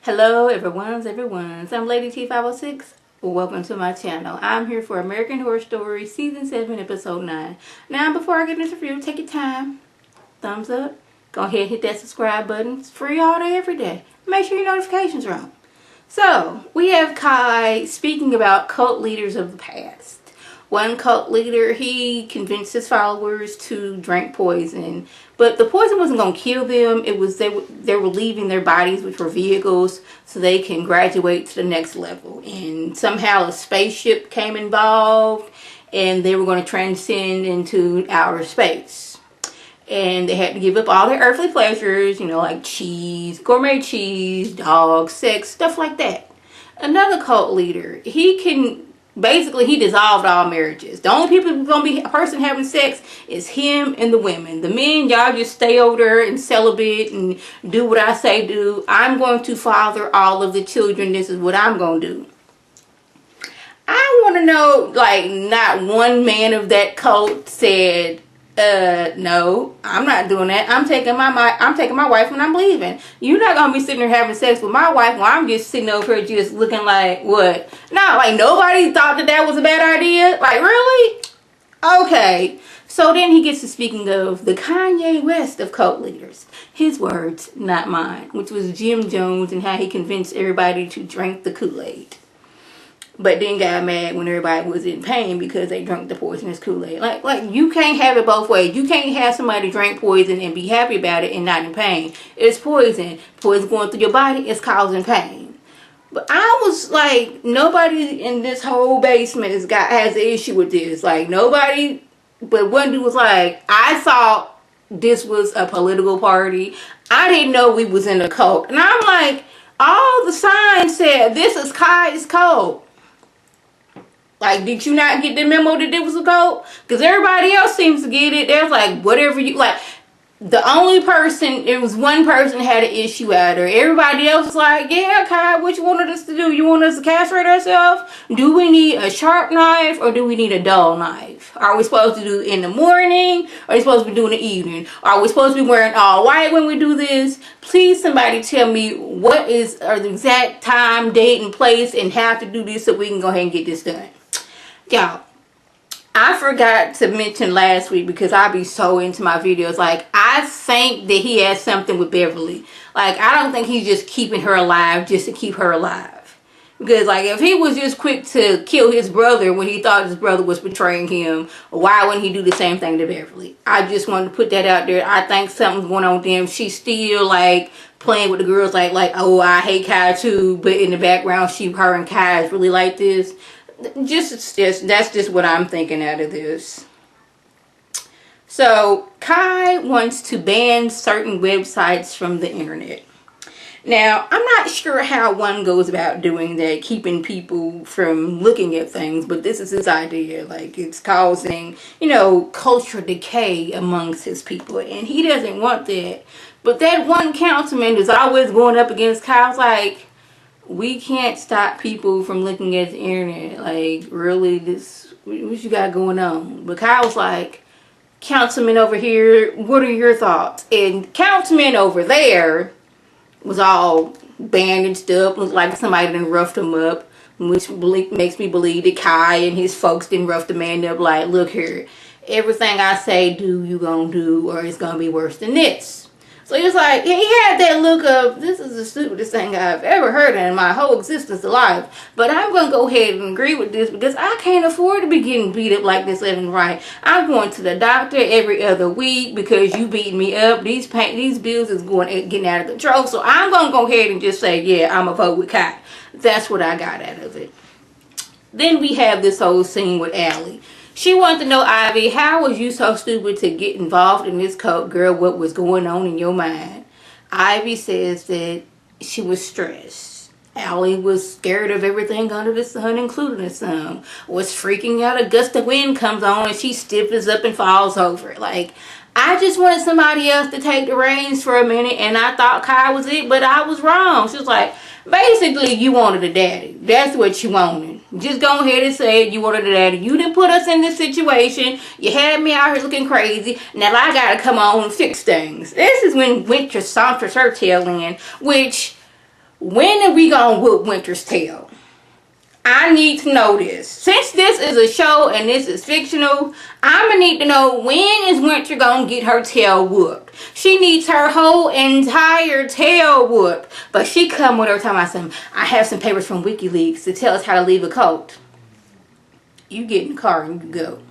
Hello everyone's. I'm Lady T506. Welcome to my channel. I'm here for American Horror Story Season 7 Episode 9. Now before I get into the review, take your time. Thumbs up. Go ahead and hit that subscribe button. It's free all day every day. Make sure your notifications are on. So we have Kai speaking about cult leaders of the past. One cult leader, he convinced his followers to drink poison, but the poison wasn't going to kill them. It was they were leaving their bodies, which were vehicles, so they can graduate to the next level. And somehow a spaceship came involved, and they were going to transcend into outer space. And they had to give up all their earthly pleasures, you know, like cheese, gourmet cheese, dogs, sex, stuff like that. Another cult leader, he dissolved all marriages. The only people who's gonna be a person having sex is him and the women. The men, y'all just stay over there and celibate and do what I say do. I'm going to father all of the children. This is what I'm gonna do. I want to know, like, not one man of that cult said, no, I'm not doing that. I'm taking my wife when I'm leaving. You're not gonna be sitting there having sex with my wife while I'm just sitting over here just looking like what? No, like nobody thought that was a bad idea. Like, really? Okay. So then he gets to speaking of the Kanye West of cult leaders. His words, not mine, which was Jim Jones and how he convinced everybody to drink the Kool-Aid. But then got mad when everybody was in pain because they drank the poisonous Kool-Aid. Like you can't have it both ways. You can't have somebody drink poison and be happy about it and not in pain. It's poison. Poison going through your body is causing pain. But I was like, nobody in this whole basement has an issue with this. Like nobody, but one dude was like, I thought this was a political party. I didn't know we was in a cult. And I'm like, all the signs said this is Kai's cult. Like, did you not get the memo that it was a cult? Because everybody else seems to get it. There's like, whatever you, like, the only person, it was one person had an issue at her. Everybody else was like, yeah, Kai, what you wanted us to do? You want us to castrate ourselves? Do we need a sharp knife or do we need a dull knife? Are we supposed to do it in the morning? Or are we supposed to be doing it in the evening? Are we supposed to be wearing all white when we do this? Please, somebody tell me what is the exact time, date, and place and how to do this so we can go ahead and get this done. Y'all, I forgot to mention last week because I be so into my videos. Like, I think that he has something with Beverly. Like, I don't think he's just keeping her alive just to keep her alive. Because, like, if he was just quick to kill his brother when he thought his brother was betraying him, why wouldn't he do the same thing to Beverly? I just wanted to put that out there. I think something's going on with them. She's still, like, playing with the girls like, oh, I hate Kai too. But in the background, her and Kai is really like this. That's just what I'm thinking out of this. So Kai wants to ban certain websites from the internet. Now, I'm not sure how one goes about doing that, keeping people from looking at things, but this is his idea. Like, it's causing, you know, cultural decay amongst his people, and he doesn't want that. But that one councilman is always going up against Kyle's like, we can't stop people from looking at the internet. Like, really, what you got going on? But Kyle was like, councilman over here, what are your thoughts? And councilman over there was all bandaged up, looked like somebody done roughed him up, which makes me believe that Kai and his folks didn't rough the man up. Like, look here, everything I say do, you gonna do, or it's gonna be worse than this. So he was like, he had that look of, this is the stupidest thing I've ever heard in my whole existence alive. But I'm going to go ahead and agree with this because I can't afford to be getting beat up like this left and right. I'm going to the doctor every other week because you beating me up. These bills is getting out of control. So I'm going to go ahead and just say, yeah, I'm a vote with Kai. That's what I got out of it. Then we have this whole scene with Allie. She wanted to know, Ivy, how was you so stupid to get involved in this cult, girl? What was going on in your mind? Ivy says that she was stressed. Allie was scared of everything under the sun, including the sun. Was freaking out. A gust of wind comes on and she stiffens up and falls over. Like, I just wanted somebody else to take the reins for a minute, and I thought Kai was it, but I was wrong. She was like, basically, you wanted a daddy. That's what you wanted. Just go ahead and say it. You wanted a daddy. You didn't put us in this situation. You had me out here looking crazy. Now I gotta come on and fix things. This is when Winter saunters her tail in, which when are we gonna whoop Winter's tail? I need to know this. Since this is a show and this is fictional, I'm gonna need to know, when is Winter gonna get her tail whooped? She needs her whole entire tail whooped. But she come with her talking about some, I have some papers from WikiLeaks to tell us how to leave a cult. You get in the car and you go.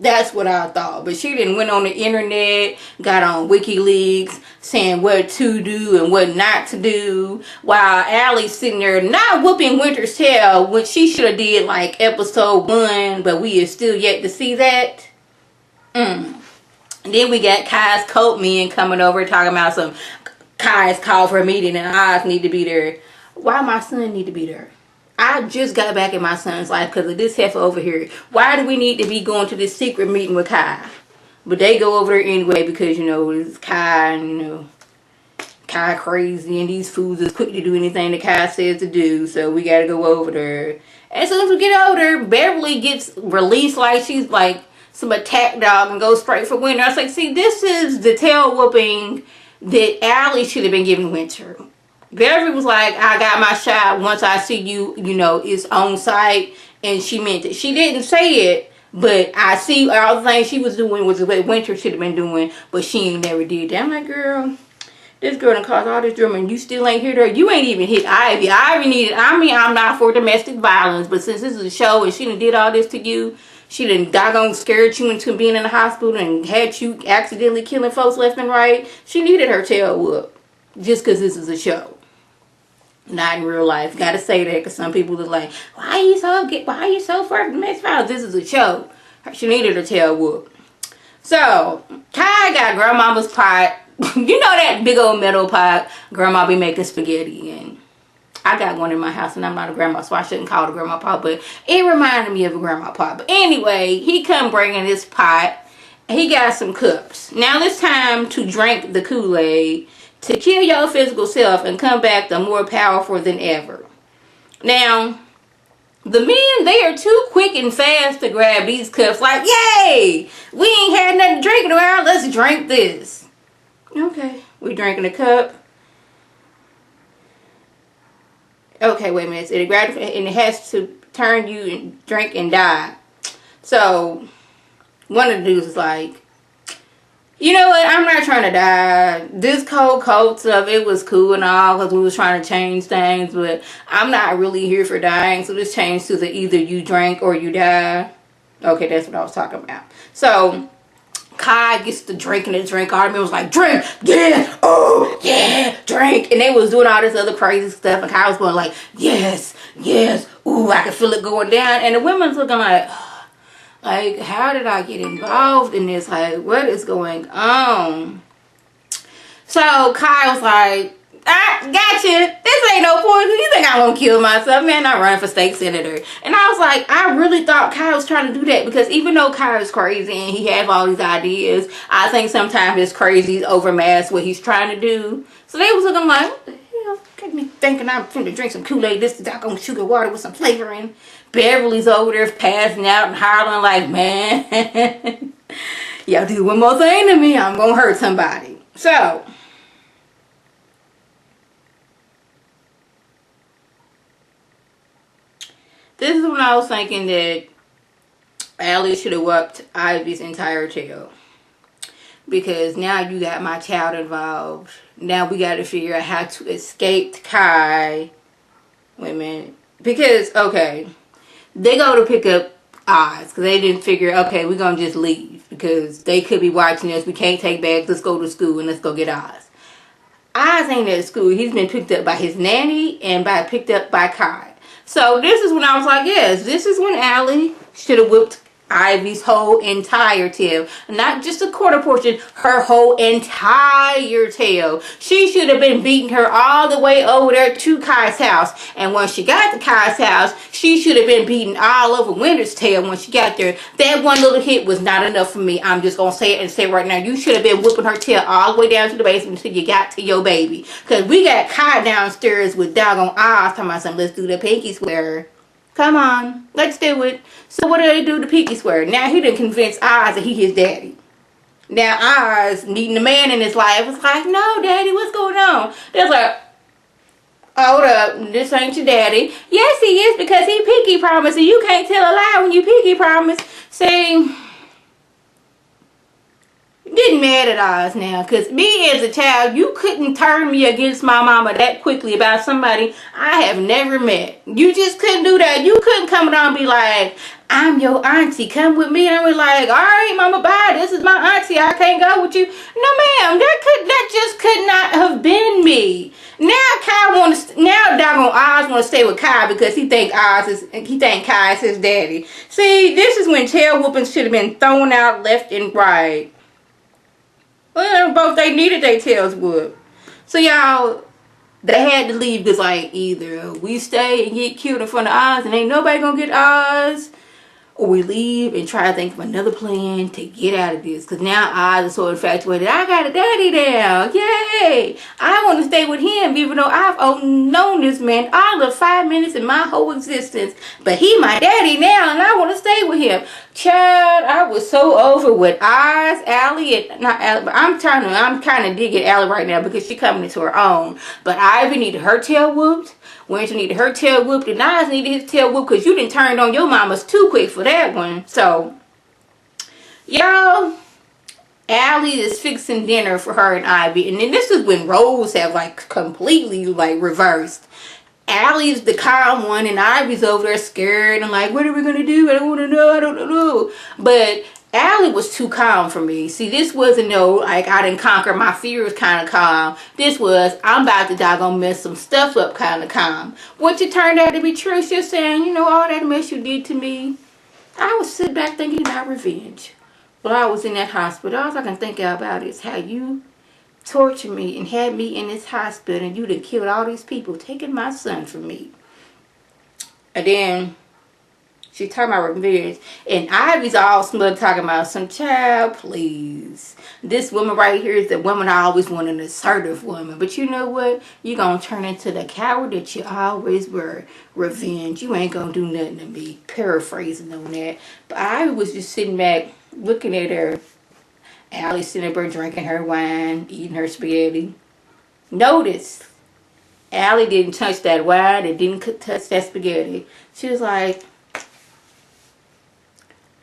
That's what I thought. But she didn't went on the internet, got on WikiLeaks, saying what to do and what not to do, while Allie's sitting there not whooping Winter's tail, which she should have did like episode 1, but we are still yet to see that. And then we got Kai's cult men coming over talking about some, Kai's called for a meeting and Oz need to be there. Why my son need to be there? I just got back in my son's life because of this heifer over here. Why do we need to be going to this secret meeting with Kai? But they go over there anyway because, you know, it's Kai and, you know, Kai crazy and these fools is quick to do anything that Kai says to do. So we got to go over there. And as soon as we get over there, Beverly gets released like she's like some attack dog and goes straight for Winter. I was like, see, this is the tail whooping that Allie should have been giving Winter. Beverly was like, I got my shot once I see you, you know, it's on site. And she meant it. She didn't say it, but I see all the things she was doing was what Winter should have been doing, but she ain't never did that. I'm like, girl, this girl done caused all this drama and you still ain't hit her. You ain't even hit Ivy. Ivy needed, I mean, I'm not for domestic violence, but since this is a show and she done did all this to you, she done doggone scared you into being in the hospital and had you accidentally killing folks left and right, she needed her tail whooped just because this is a show. Not in real life. Gotta say that because some people are like, why are you so far from domestic violence? This is a show. She needed her tail whooped. So, Kai got grandmama's pot. You know that big old metal pot grandma be making spaghetti in. I got one in my house and I'm not a grandma, so I shouldn't call it a grandma pot, but it reminded me of a grandma pot. But anyway, he come bringing this pot. He got some cups. Now it's time to drink the Kool-Aid to kill your physical self and come back the more powerful than ever. Now, the men, they are too quick and fast to grab these cups like, yay! We ain't had nothing to drink in a while, let's drink this. Okay, we drinking a cup. Okay, wait a minute. And it has to turn you and drink and die. So, one of the dudes is like, you know what, I'm not trying to die. This cold stuff, it was cool and all because we was trying to change things, but I'm not really here for dying. So this changed to the either you drink or you die. Okay, that's what I was talking about. So Kai gets to drinking and drink. All the men was like, drink, yeah, oh, yeah, drink. And they was doing all this other crazy stuff. And Kai was going like, yes, yes, ooh, I can feel it going down. And the women's looking like, how did I get involved in this? Like, what is going on? So, Kai was like, I got you. This ain't no poison. You think I'm going to kill myself? Man, I'm running for state senator. And I was like, I really thought Kai was trying to do that. Because even though Kai is crazy and he has all these ideas, I think sometimes his crazy overmask what he's trying to do. So, they was looking like, what the hell? Got me thinking I'm finna drink some Kool-Aid. This is doggone sugar water with some flavoring. Beverly's over there passing out and hollering like, man, y'all do one more thing to me, I'm gonna hurt somebody. So, this is when I was thinking that Allie should have whooped Ivy's entire tail. Because now you got my child involved. Now we got to figure out how to escape Kai. Wait a minute. Because, okay, they go to pick up Oz because they didn't figure, okay, we're going to just leave because they could be watching us. We can't take bags. Let's go to school and let's go get Oz. Oz ain't at school. He's been picked up by his nanny and picked up by Kai. So this is when I was like, yes, this is when Allie should have whipped Ivy's whole entire tail. Not just a quarter portion, her whole entire tail. She should have been beating her all the way over there to Kai's house. And when she got to Kai's house, she should have been beating all over Winter's tail when she got there. That one little hit was not enough for me. I'm just going to say it and say it right now. You should have been whipping her tail all the way down to the basement until you got to your baby. Because we got Kai downstairs with doggone Oz talking about something. Let's do the pinky swear. Come on, let's do it. So what do they do to pinky swear? Now he done convinced Oz that he his daddy. Now Oz, needing a man in his life, was like, no, daddy, what's going on? They're like, hold up, this ain't your daddy. Yes, he is, because he pinky promised, and you can't tell a lie when you pinky promise. See, getting mad at Oz now, because me as a child, you couldn't turn me against my mama that quickly about somebody I have never met. You just couldn't do that. You couldn't come down and be like, I'm your auntie, come with me. And I was like, all right, mama, bye, this is my auntie, I can't go with you. No, ma'am, that just could not have been me. Now doggone Oz want to stay with Kai because he think Kai is his daddy. See, this is when tail whoopings should have been thrown out left and right. Well, both they needed their tails whooped. So y'all, they had to leave because like either we stay and get killed in front of Oz and ain't nobody gonna get Oz, or we leave and try to think of another plan to get out of this. Because now Oz is so infatuated. I got a daddy now. Yay! I want to stay with him even though I've known this man all of 5 minutes in my whole existence. But he my daddy now and I want to stay with him. Child, I was so over with Oz, Allie, and not Allie, but I'm kind of digging Allie right now because she's coming into her own. But Ivy needed her tail whooped. Winter needed her tail whooped, and Oz needed his tail whooped because you didn't turn on your mamas too quick for that one. So, y'all, Allie is fixing dinner for her and Ivy, and then this is when roles have like completely like reversed. Allie's the calm one, and Ivy's over there scared and like, what are we gonna do? I don't want to know. I don't know. But Allie was too calm for me. See, this wasn't no, like, I didn't conquer my fears kind of calm. This was, I'm about to doggone mess some stuff up kind of calm. Which it turned out to be true. She was saying, you know, all that mess you did to me. I was sitting back thinking about revenge. While I was in that hospital, all I can think about is how you tortured me and had me in this hospital and you done killed all these people, taking my son from me. And then she talking about revenge, and Ivy's all smug talking about some child, please. This woman right here is the woman I always want, an assertive woman. But you know what? You're going to turn into the coward that you always were. Revenge. You ain't going to do nothing to me. Paraphrasing on that. But Ivy was just sitting back looking at her. Allie sitting up there drinking her wine, eating her spaghetti. Notice, Allie didn't touch that wine and didn't touch that spaghetti. She was like,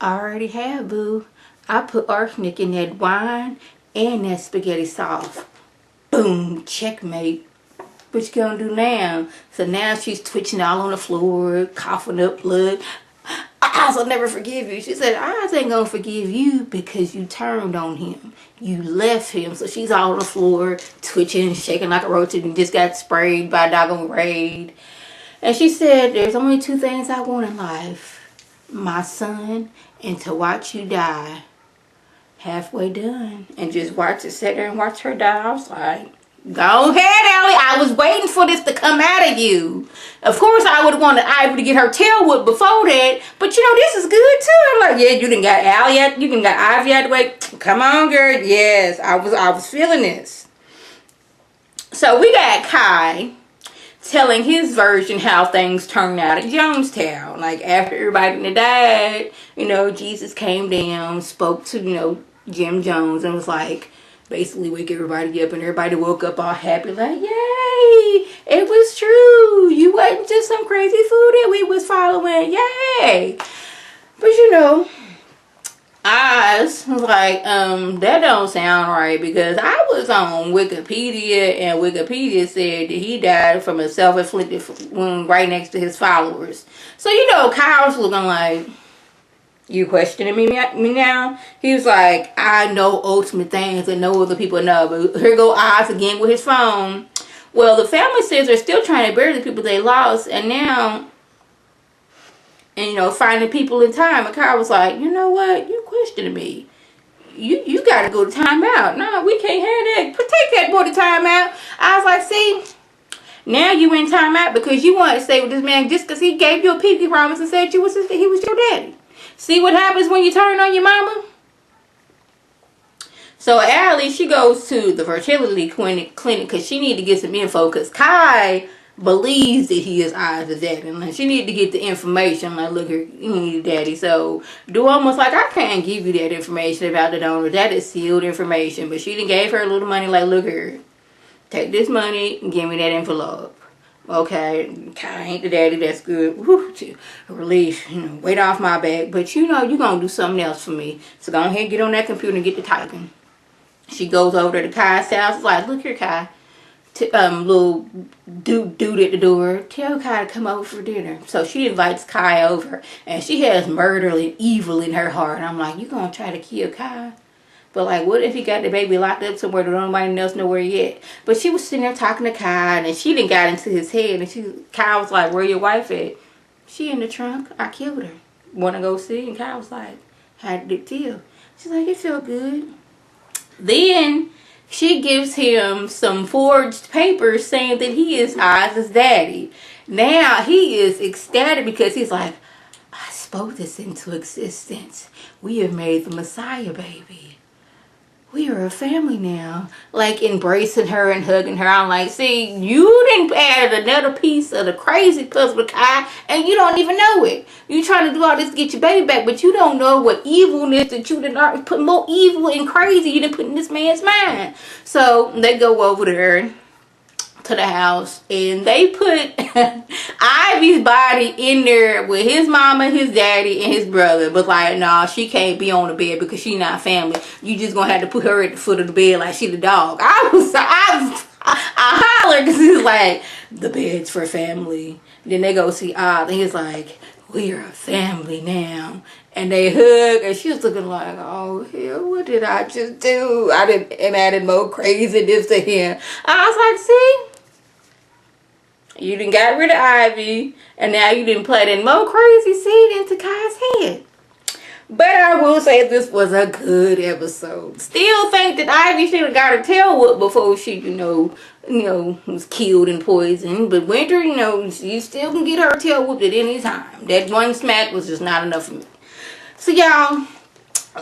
I already have, boo. I put arsenic in that wine and that spaghetti sauce. Boom, checkmate. What you gonna do now? So now she's twitching all on the floor, coughing up blood. Oz will never forgive you. She said, Oz ain't gonna forgive you because you turned on him. You left him. So she's all on the floor, twitching, shaking like a roach, and just got sprayed by a doggone raid. And she said, there's only two things I want in life. My son, and to watch you die. Halfway done. And just watch it, sit there and watch her die. I was like, go ahead, Allie. I was waiting for this to come out of you. Of course, I would have wanted Ivy to get her tail whooped before that. But you know, this is good too. I'm like, yeah, you done got Allie out, you done got Ivy out the way. Come on, girl. Yes, I was feeling this. So we got Kai telling his version how things turned out at Jonestown. Like after everybody died, you know, Jesus came down, spoke to, you know, Jim Jones and was like, basically wake everybody up, and everybody woke up all happy like, yay, it was true. You wasn't just some crazy fool that we was following. Yay. But you know, Oz was like, that don't sound right, because I was on Wikipedia and Wikipedia said that he died from a self-inflicted wound right next to his followers. So, you know, Kyle's looking like, you questioning me now? He was like, I know ultimate things that no other people know. But here go Oz again with his phone. Well, the family says they're still trying to bury the people they lost, and now, and you know, finding people in time. And Kyle was like, you know what? You questioning me. You got to go to timeout. No, we can't have that. Take that boy to timeout. I was like, see, now you in timeout because you want to stay with this man just because he gave you a pinky promise and said he was your daddy. See what happens when you turn on your mama? So Allie, she goes to the fertility clinic because she need to get some info, because Kai believes that he is Oz's daddy. And she need to get the information. Like, look here, you need a daddy. So do almost like, I can't give you that information about the donor. That is sealed information. But she done gave her a little money, like, look here, take this money and give me that envelope. Okay, Kai ain't the daddy, that's good. Whew, relief, weight off my back. But you know, you gonna do something else for me. So go ahead, get on that computer and get to typing. She goes over to Kai's house, like, look here, Kai. Little dude at the door, tell Kai to come over for dinner. So she invites Kai over, and she has murder and evil in her heart. And I'm like, you gonna try to kill Kai? But like, what if he got the baby locked up somewhere that nobody else know where yet? But she was sitting there talking to Kai, and she didn't got into his head. And Kai was like, where your wife at? She in the trunk. I killed her. Wanna go see? And Kai was like, how did it feel? She's like, it felt good. Then she gives him some forged papers saying that he is Oz's daddy. Now he is ecstatic because he's like, I spoke this into existence. We have made the Messiah baby. We are a family now. Like embracing her and hugging her. I'm like, see, you didn't add another piece of the crazy puzzle, Kai, and you don't even know it. You trying to do all this to get your baby back, but you don't know what evilness that you didn't put more evil and crazy you didn't put in this man's mind. So they go over there to the house, and they put Ivy's body in there with his mama, his daddy, and his brother. But like, nah, she can't be on the bed because she not family. You just gonna have to put her at the foot of the bed like she the dog. I hollered because he's like, the bed's for family. Then they go see Oz, and he's like, we are a family now. And they hug, and she was looking like, oh hell, what did I just do? And added more craziness to him. I was like, see? You done got rid of Ivy, and now you didn't play that more crazy seed into Kai's head. But I will say this was a good episode. Still think that Ivy should have got her tail whooped before she, was killed and poisoned. But Winter, she still can get her tail whooped at any time. That one smack was just not enough for me. So y'all,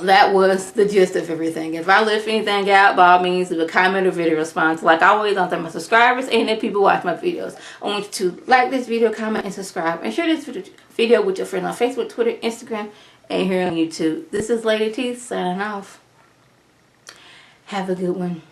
that was the gist of everything. If I left anything out, by all means, leave a comment or video response. Like always, I thank my subscribers and the people watch my videos. I want you to like this video, comment, and subscribe. And share this video with your friends on Facebook, Twitter, Instagram, and here on YouTube. This is Lady T signing off. Have a good one.